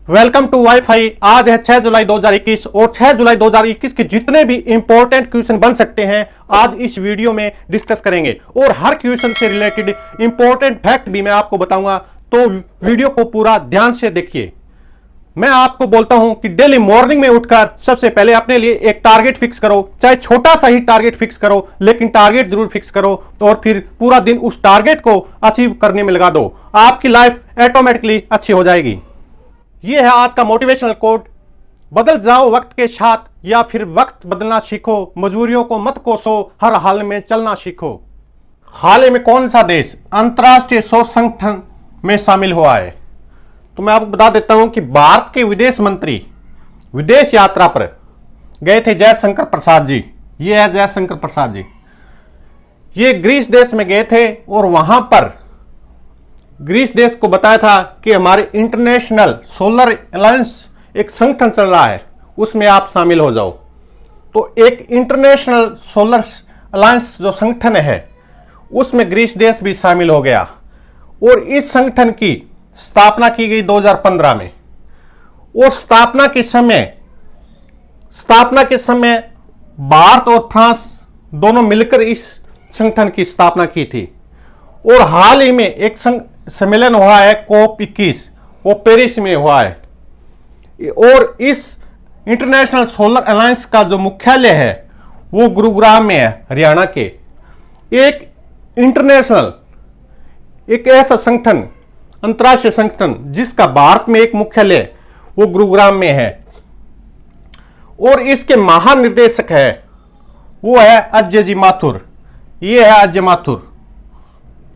Welcome to wifi. आज है 6 जुलाई 2021 और 6 जुलाई 2021 के जितने भी इंपॉर्टेंट क्वेश्चन बन सकते हैं आज इस वीडियो में डिस्कस करेंगे और हर क्वेश्चन से रिलेटेड इंपॉर्टेंट फैक्ट भी मैं आपको बताऊंगा, तो वीडियो को पूरा ध्यान से देखिए। मैं आपको बोलता हूं कि डेली मॉर्निंग में उठकर सबसे पहले अपने लिए एक टारगेट फिक्स करो, चाहे छोटा सा ही टारगेट फिक्स करो, लेकिन टारगेट जरूर फिक्स करो और फिर पूरा दिन उस टारगेट को अचीव करने में लगा दो। आपकी लाइफ ऑटोमेटिकली अच्छी हो जाएगी। यह है आज का मोटिवेशनल कोट। बदल जाओ वक्त के साथ या फिर वक्त बदलना सीखो, मजबूरियों को मत कोसो, हर हाल में चलना सीखो। हाल ही में कौन सा देश अंतर्राष्ट्रीय शोध संगठन में शामिल हुआ है? तो मैं आपको बता देता हूं कि भारत के विदेश मंत्री विदेश यात्रा पर गए थे जयशंकर प्रसाद जी। ये है जयशंकर प्रसाद जी। ये ग्रीस देश में गए थे और वहां पर ग्रीस देश को बताया था कि हमारे इंटरनेशनल सोलर अलायंस एक संगठन चल रहा है, उसमें आप शामिल हो जाओ। तो एक इंटरनेशनल सोलर अलायंस जो संगठन है उसमें ग्रीस देश भी शामिल हो गया और इस संगठन की स्थापना की गई 2015 में। और स्थापना के समय भारत और फ्रांस दोनों मिलकर इस संगठन की स्थापना की थी। और हाल ही में एक सम्मेलन हुआ है COP21, वो पेरिस में हुआ है। और इस इंटरनेशनल सोलर अलायंस का जो मुख्यालय है वो गुरुग्राम में है, हरियाणा के। एक इंटरनेशनल एक ऐसा संगठन, अंतर्राष्ट्रीय संगठन जिसका भारत में एक मुख्यालय वो गुरुग्राम में है और इसके महानिर्देशक है वो है अजय जी माथुर। ये है अजय माथुर।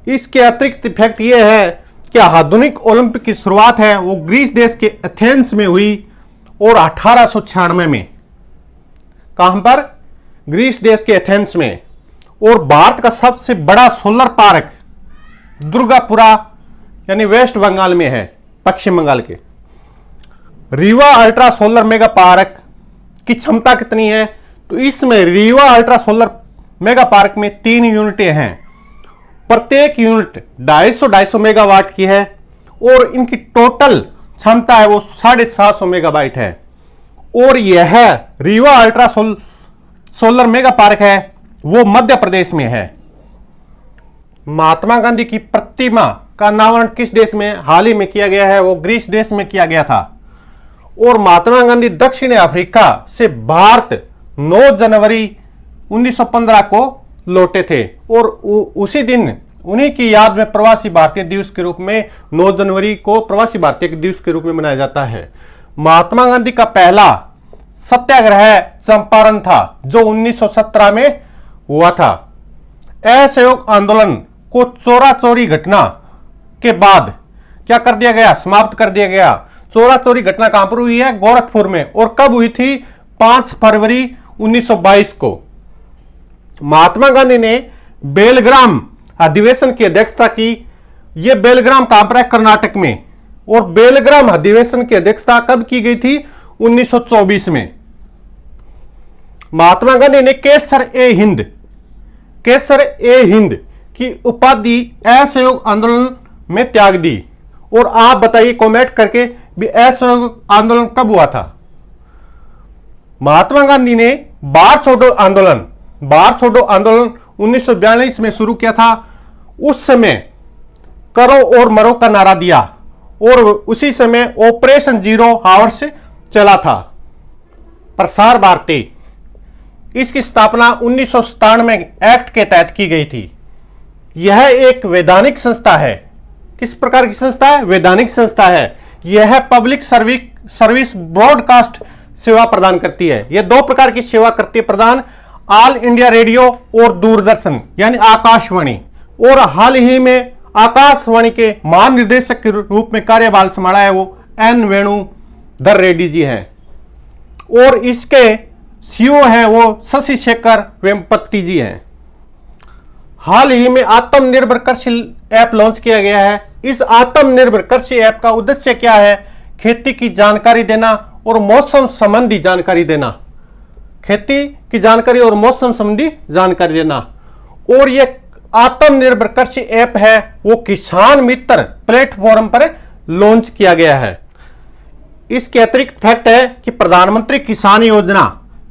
इसके अतिरिक्त फैक्ट ये है कि आधुनिक ओलंपिक की शुरुआत है वो ग्रीस देश के एथेंस में हुई और 1896 में। कहां पर? ग्रीस देश के एथेंस में। और भारत का सबसे बड़ा सोलर पार्क दुर्गापुरा यानी वेस्ट बंगाल में है, पश्चिम बंगाल के। Rewa ultra solar mega park की क्षमता कितनी है? तो इसमें Rewa ultra solar mega park में 3 यूनिटें हैं। प्रत्येक यूनिट 250 मेगावाट की है और इनकी टोटल क्षमता है वो 750 मेगावाट है। और यह Rewa ultra solar mega park है वो मध्य प्रदेश में है। महात्मा गांधी की प्रतिमा का अनावरण किस देश में हाल ही में किया गया है? वो ग्रीस देश में किया गया था। और महात्मा गांधी दक्षिण अफ्रीका से भारत 9 जनवरी 1915 को लौटे थे और उसी दिन उन्हीं की याद में प्रवासी भारतीय दिवस के रूप में 9 जनवरी को प्रवासी भारतीय दिवस के रूप में मनाया जाता है। महात्मा गांधी का पहला सत्याग्रह चंपारण था जो 1917 में हुआ था। असहयोग आंदोलन को चोरा चोरी घटना के बाद क्या कर दिया गया? समाप्त कर दिया गया। चोरा चोरी घटना कहां पर हुई है? गोरखपुर में। और कब हुई थी? 5 फरवरी 1922 को। महात्मा गांधी ने बेलग्राम अधिवेशन की अध्यक्षता की। यह बेलग्राम कहां पर है? कर्नाटक में। और बेलग्राम अधिवेशन की अध्यक्षता कब की गई थी? 1924 में। महात्मा गांधी ने केसर ए हिंद की उपाधि असहयोग आंदोलन में त्याग दी। और आप बताइए कमेंट करके भी असहयोग आंदोलन कब हुआ था? महात्मा गांधी ने भारत छोड़ो आंदोलन 1942 में शुरू किया था। उस समय करो और मरो का नारा दिया और उसी समय ऑपरेशन जीरो हावर्स चला था। प्रसार भारती इसकी स्थापना 1997 एक्ट के तहत की गई थी। यह एक वैधानिक संस्था है। किस प्रकार की संस्था है? वैधानिक संस्था है। यह पब्लिक सर्विस ब्रॉडकास्ट सेवा प्रदान करती है। यह 2 प्रकार की सेवा करती है प्रदान, ऑल इंडिया रेडियो और दूरदर्शन यानी आकाशवाणी। और हाल ही में आकाशवाणी के महानिर्देशक के रूप में कार्यभार संभाला है वो एन वेणुधर रेड्डी जी हैं। और इसके सीईओ हैं वो शशि शेखर वेम्पति जी हैं। हाल ही में आत्मनिर्भर कृषि ऐप लॉन्च किया गया है। इस आत्मनिर्भर कृषि ऐप का उद्देश्य क्या है? खेती की जानकारी देना और मौसम संबंधी जानकारी देना। खेती की जानकारी और मौसम संबंधी जानकारी देना। और यह आत्मनिर्भर कृषि ऐप है वो किसान मित्र प्लेटफॉर्म पर लॉन्च किया गया है। इसके अतिरिक्त फैक्ट है कि प्रधानमंत्री किसान योजना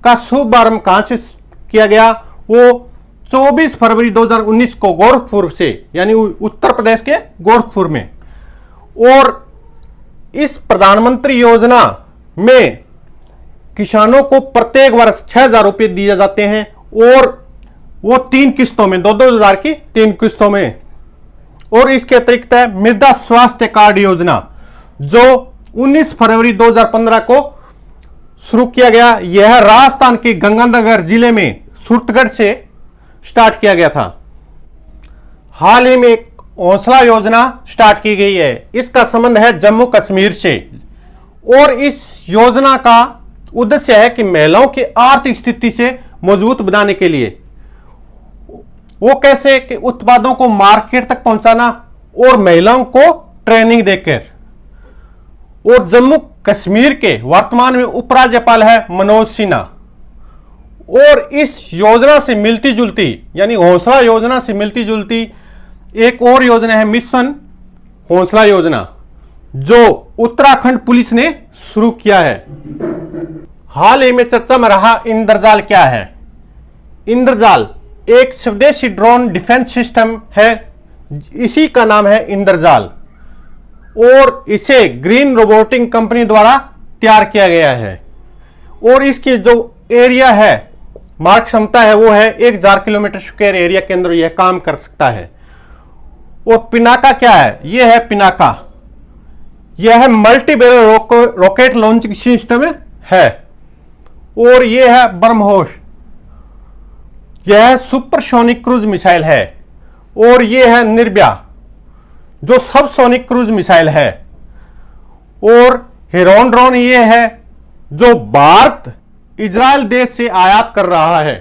का शुभारंभ कहां से किया गया, वो 24 फरवरी 2019 को गोरखपुर से, यानी उत्तर प्रदेश के गोरखपुर में। और इस प्रधानमंत्री योजना में किसानों को प्रत्येक वर्ष 6,000 रुपये दिए जाते हैं और वो 3 किस्तों में, 2-2 हजार की 3 किस्तों में। और इसके अतिरिक्त है मृदा स्वास्थ्य कार्ड योजना, जो 19 फरवरी 2015 को शुरू किया गया। यह राजस्थान के गंगानगर जिले में सूरतगढ़ से स्टार्ट किया गया था। हाल ही में एक हौसला योजना स्टार्ट की गई है, इसका संबंध है जम्मू कश्मीर से। और इस योजना का उद्देश्य है कि महिलाओं की आर्थिक स्थिति से मजबूत बनाने के लिए, वो कैसे कि उत्पादों को मार्केट तक पहुंचाना और महिलाओं को ट्रेनिंग देकर। और जम्मू कश्मीर के वर्तमान में उपराज्यपाल है मनोज सिन्हा। और इस योजना से मिलती जुलती, यानी हौसला योजना से मिलती जुलती एक और योजना है मिशन हौसला योजना, जो उत्तराखंड पुलिस ने शुरू किया है। हाल ही में चर्चा में रहा इंद्रजाल क्या है। इंद्रजाल एक स्वदेशी ड्रोन डिफेंस सिस्टम है, इसी का नाम है इंद्रजाल। और इसे ग्रीन रोबोटिक कंपनी द्वारा तैयार किया गया है। और इसकी जो एरिया है, मार्क क्षमता है, वो है 1000 किलोमीटर स्क्वायर एरिया के अंदर यह काम कर सकता है। और पिनाका क्या है, यह है पिनाका, यह है multi barrel rocket launching system है। और यह है ब्रह्मोस, यह सुपरसोनिक क्रूज मिसाइल है। और यह है निर्भया, जो सब सोनिक क्रूज मिसाइल है। और हेरोन ड्रोन ये है जो भारत इजराइल देश से आयात कर रहा है।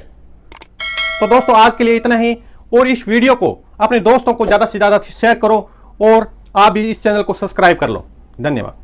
तो दोस्तों आज के लिए इतना ही, और इस वीडियो को अपने दोस्तों को ज्यादा से ज्यादा शेयर करो और आप भी इस चैनल को सब्सक्राइब कर लो। धन्यवाद।